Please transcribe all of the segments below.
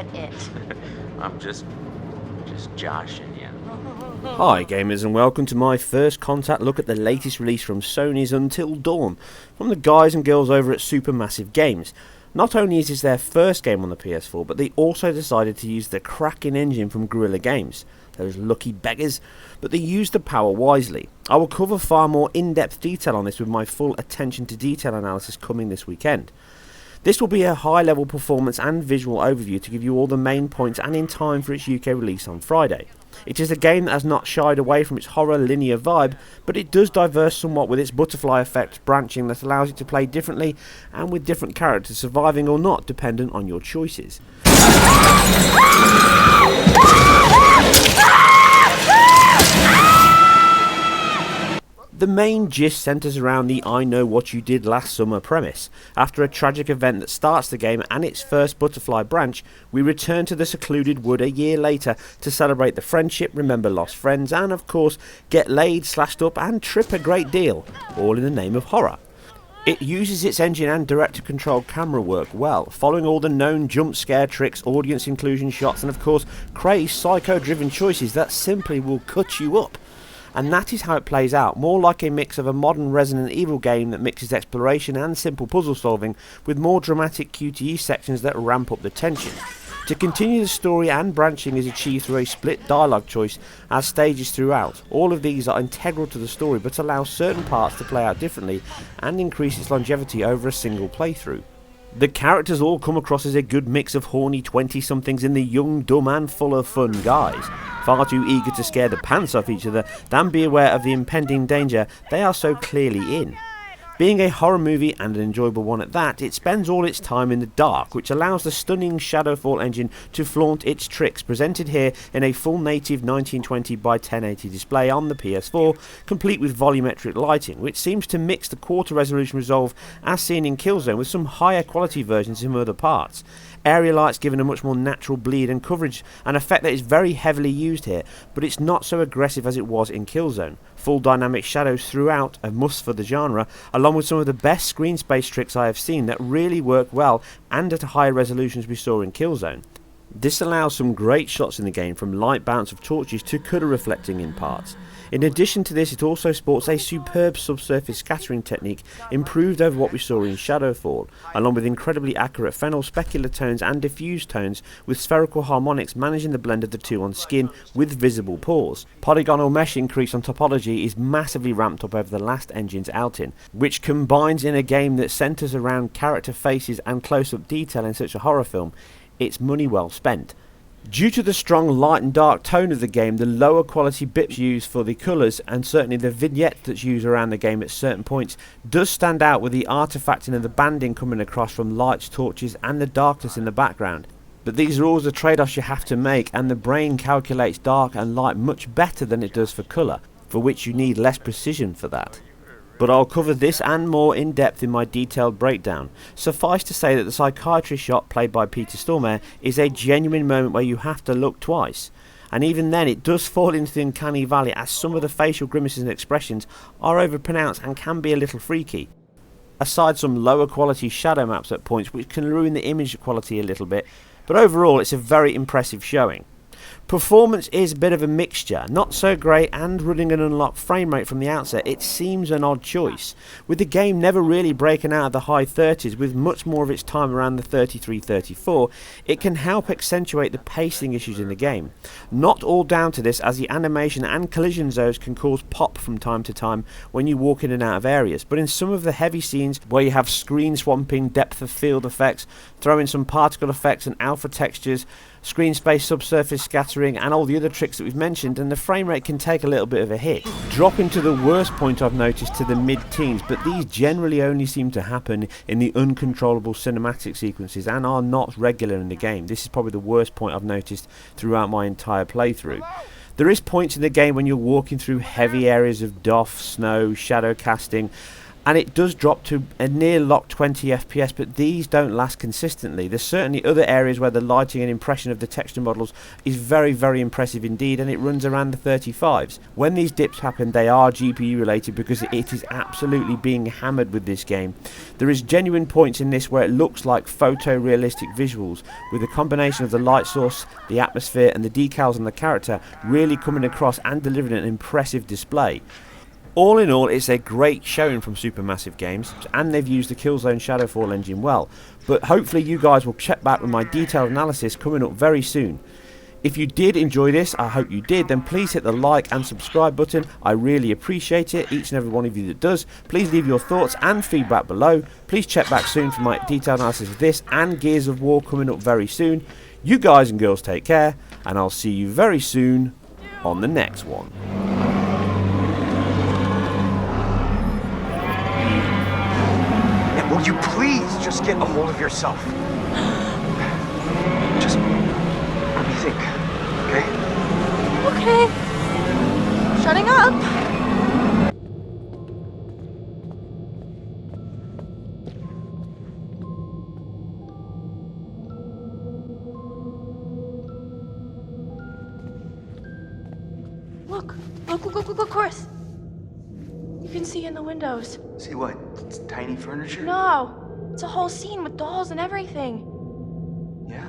with it. I'm just joshing you. Hi gamers, and welcome to my first contact look at the latest release from Sony's Until Dawn, from the guys and girls over at SuperMassive Games. Not only is this their first game on the PS4, but they also decided to use the cracking engine from Guerrilla Games. Those lucky beggars, but they used the power wisely. I will cover far more in-depth detail on this with my full attention to detail analysis coming this weekend. This will be a high-level performance and visual overview to give you all the main points and in time for its UK release on Friday. It is a game that has not shied away from its horror linear vibe, but it does diverse somewhat with its butterfly effect branching that allows it to play differently and with different characters surviving or not dependent on your choices. The main gist centres around the I know what you did last summer premise. After a tragic event that starts the game and its first butterfly branch, we return to the secluded wood a year later to celebrate the friendship, remember lost friends, and of course get laid, slashed up and trip a great deal, all in the name of horror. It uses its engine and director-controlled camera work well, following all the known jump scare tricks, audience inclusion shots and of course crazed psycho-driven choices that simply will cut you up. And that is how it plays out, more like a mix of a modern Resident Evil game that mixes exploration and simple puzzle solving with more dramatic QTE sections that ramp up the tension. To continue the story and branching is achieved through a split dialogue choice as stages throughout. All of these are integral to the story but allow certain parts to play out differently and increase its longevity over a single playthrough. The characters all come across as a good mix of horny 20-somethings and the young, dumb and full of fun guys. Far too eager to scare the pants off each other than be aware of the impending danger they are so clearly in. Being a horror movie, and an enjoyable one at that, it spends all its time in the dark, which allows the stunning Shadowfall engine to flaunt its tricks, presented here in a full native 1920 by 1080 display on the PS4, complete with volumetric lighting, which seems to mix the quarter resolution resolve as seen in Killzone with some higher quality versions in other parts. Area lights giving a much more natural bleed and coverage, an effect that is very heavily used here, but it's not so aggressive as it was in Killzone. Full dynamic shadows throughout, a must for the genre, along with some of the best screen space tricks I have seen that really work well and at higher resolutions we saw in Killzone. This allows some great shots in the game, from light bounce of torches to colour reflecting in parts. In addition to this, it also sports a superb subsurface scattering technique improved over what we saw in Shadowfall, along with incredibly accurate fennel specular tones and diffuse tones with spherical harmonics managing the blend of the two on skin with visible pores. Polygonal mesh increase on topology is massively ramped up over the last engine's outing, which combines in a game that centres around character faces and close-up detail in such a horror film. It's money well spent. Due to the strong light and dark tone of the game, the lower quality bits used for the colours and certainly the vignette that's used around the game at certain points does stand out, with the artefacting and the banding coming across from lights, torches and the darkness in the background. But these are always the trade-offs you have to make, and the brain calculates dark and light much better than it does for colour, for which you need less precision for that. But I'll cover this and more in depth in my detailed breakdown. Suffice to say that the psychiatrist shot played by Peter Stormare is a genuine moment where you have to look twice. And even then it does fall into the uncanny valley, as some of the facial grimaces and expressions are overpronounced and can be a little freaky. Aside some lower quality shadow maps at points which can ruin the image quality a little bit, but overall it's a very impressive showing. Performance is a bit of a mixture, not so great, and running an unlocked frame rate from the outset, it seems an odd choice, with the game never really breaking out of the high 30s with much more of its time around the 33-34, it can help accentuate the pacing issues in the game. Not all down to this, as the animation and collision zones can cause pop from time to time when you walk in and out of areas, but in some of the heavy scenes where you have screen swamping, depth of field effects, throw in some particle effects and alpha textures, screen space, subsurface scattering and all the other tricks that we've mentioned, and the frame rate can take a little bit of a hit, dropping to the worst point I've noticed to the mid-teens, but these generally only seem to happen in the uncontrollable cinematic sequences and are not regular in the game. This is probably the worst point I've noticed throughout my entire playthrough. There is points in the game when you're walking through heavy areas of doff, snow, shadow casting, and it does drop to a near lock 20 FPS, but these don't last consistently. There's certainly other areas where the lighting and impression of the texture models is very, very impressive indeed, and it runs around the 35s. When these dips happen, they are GPU related because it is absolutely being hammered with this game. There is genuine points in this where it looks like photorealistic visuals, with a combination of the light source, the atmosphere and the decals on the character really coming across and delivering an impressive display. All in all, it's a great showing from Supermassive Games, and they've used the Killzone Shadowfall engine well, but hopefully you guys will check back with my detailed analysis coming up very soon. If you did enjoy this, I hope you did, then please hit the like and subscribe button. I really appreciate it, each and every one of you that does. Please leave your thoughts and feedback below. Please check back soon for my detailed analysis of this and Gears of War coming up very soon. You guys and girls take care, and I'll see you very soon on the next one. Will you please just get a hold of yourself? Just think, okay? Okay. Shutting up. Look, Chris. You can see in the windows. See what? It's tiny furniture? No, it's a whole scene with dolls and everything. Yeah?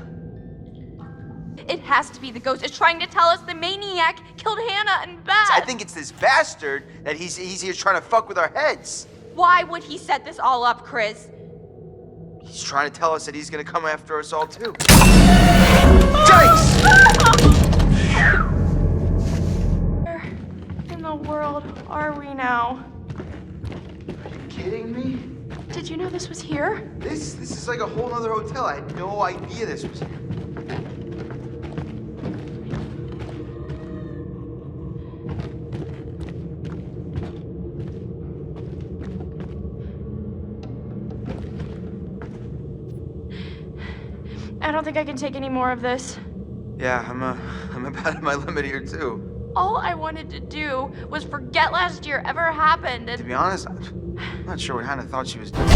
It has to be the ghost. It's trying to tell us the maniac killed Hannah and Beth. I think it's this bastard that he's here trying to fuck with our heads. Why would he set this all up, Chris? He's trying to tell us that he's gonna come after us all too. Yikes! Where in the world are we now? Are you kidding me? Did you know this was here? This is like a whole nother hotel. I had no idea this was here. I don't think I can take any more of this. Yeah, I'm about at my limit here too. All I wanted to do was forget last year ever happened, To and be honest, I'm not sure what Hannah thought she was doing.